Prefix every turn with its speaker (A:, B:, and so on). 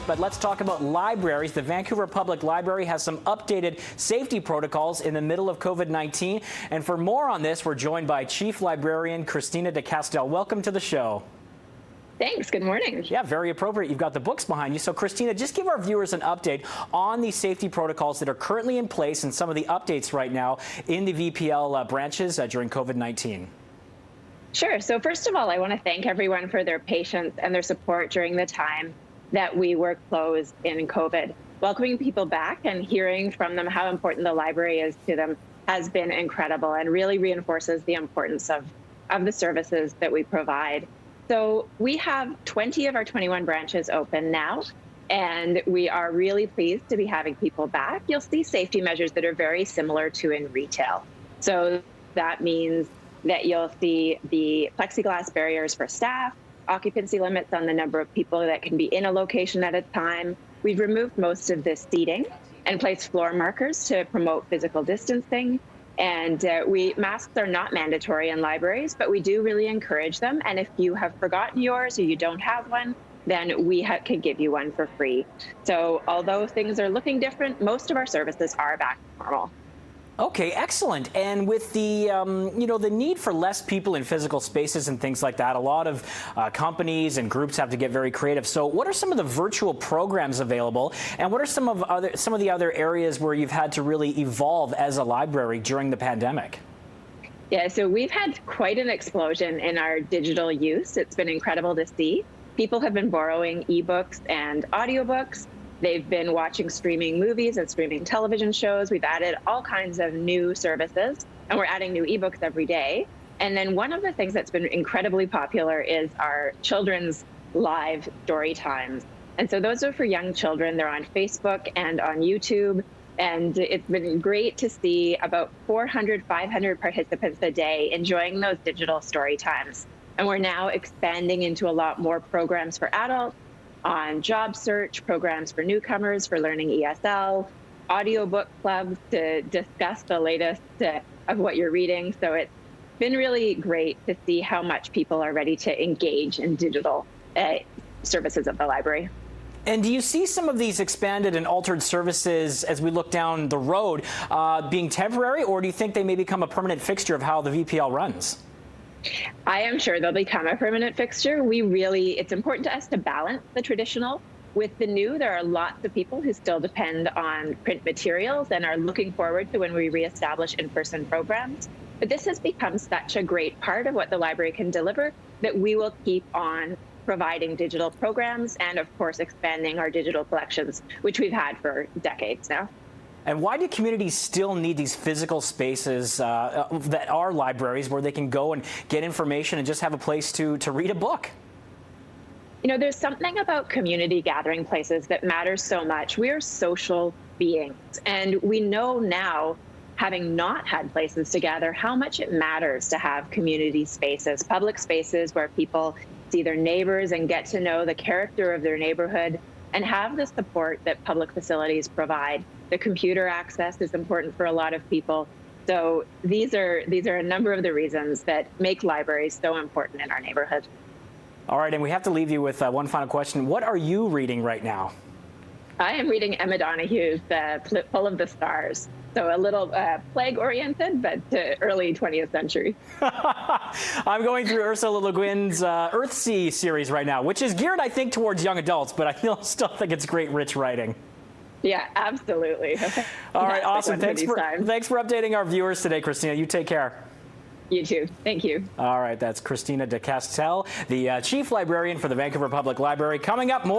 A: But let's talk about libraries. The Vancouver Public Library has some updated safety protocols in the middle of COVID-19. And for more on this, we're joined by Chief Librarian Christina de Castell. Welcome to the show.
B: Thanks. Good morning.
A: Yeah, very appropriate. You've got the books behind you. So, Christina, just give our viewers an update on the safety protocols that are currently in place and some of the updates right now in the VPL branches during COVID-19.
B: Sure. So first of all, I want to thank everyone for their patience and their support during the time that we were closed in COVID. Welcoming people back and hearing from them how important the library is to them has been incredible and really reinforces the importance of the services that we provide. So we have 20 of our 21 branches open now, and we are really pleased to be having people back. You'll see safety measures that are very similar to in retail. So that means that you'll see the plexiglass barriers for staff, occupancy limits on the number of people that can be in a location at a time. We've removed most of the seating and placed floor markers to promote physical distancing. And masks are not mandatory in libraries, but we do really encourage them. And if you have forgotten yours or you don't have one, then we can give you one for free. So although things are looking different, most of our services are back to normal.
A: Okay, excellent. And with the, the need for less people in physical spaces and things like that, a lot of companies and groups have to get very creative. So what are some of the virtual programs available? And what are some of the other areas where you've had to really evolve as a library during the pandemic?
B: Yeah, so we've had quite an explosion in our digital use. It's been incredible to see. People have been borrowing ebooks and audiobooks. They've been watching streaming movies and streaming television shows. We've added all kinds of new services, and we're adding new ebooks every day. And then one of the things that's been incredibly popular is our children's live story times. And so those are for young children. They're on Facebook and on YouTube. And it's been great to see about 400, 500 participants a day enjoying those digital story times. And we're now expanding into a lot more programs for adults, on job search, programs for newcomers, for learning ESL, audiobook clubs to discuss the latest of what you're reading. So it's been really great to see how much people are ready to engage in digital services of the library.
A: And do you see some of these expanded and altered services as we look down the road being temporary, or do you think they may become a permanent fixture of how the VPL runs?
B: I am sure they'll become a permanent fixture. It's important to us to balance the traditional with the new. There are lots of people who still depend on print materials and are looking forward to when we reestablish in-person programs. But this has become such a great part of what the library can deliver that we will keep on providing digital programs and, of course, expanding our digital collections, which we've had for decades now.
A: And why do communities still need these physical spaces that are libraries where they can go and get information and just have a place to read a book?
B: You know, there's something about community gathering places that matters so much. We are social beings, and we know now, having not had places to gather, how much it matters to have community spaces, public spaces where people see their neighbors and get to know the character of their neighborhood and have the support that public facilities provide. The computer access is important for a lot of people. So these are a number of the reasons that make libraries so important in our neighborhood.
A: All right, and we have to leave you with one final question. What are you reading right now?
B: I am reading Emma Donohue's Full of the Stars. So a little plague-oriented, but early 20th century.
A: I'm going through Ursula Le Guin's Earthsea series right now, which is geared, I think, towards young adults, but I still think it's great, rich writing.
B: Yeah, absolutely.
A: All right, awesome. Thanks for updating our viewers today, Christina. You take care.
B: You too. Thank you.
A: All right, that's Christina de Castell, the Chief Librarian for the Vancouver Public Library. Coming up, more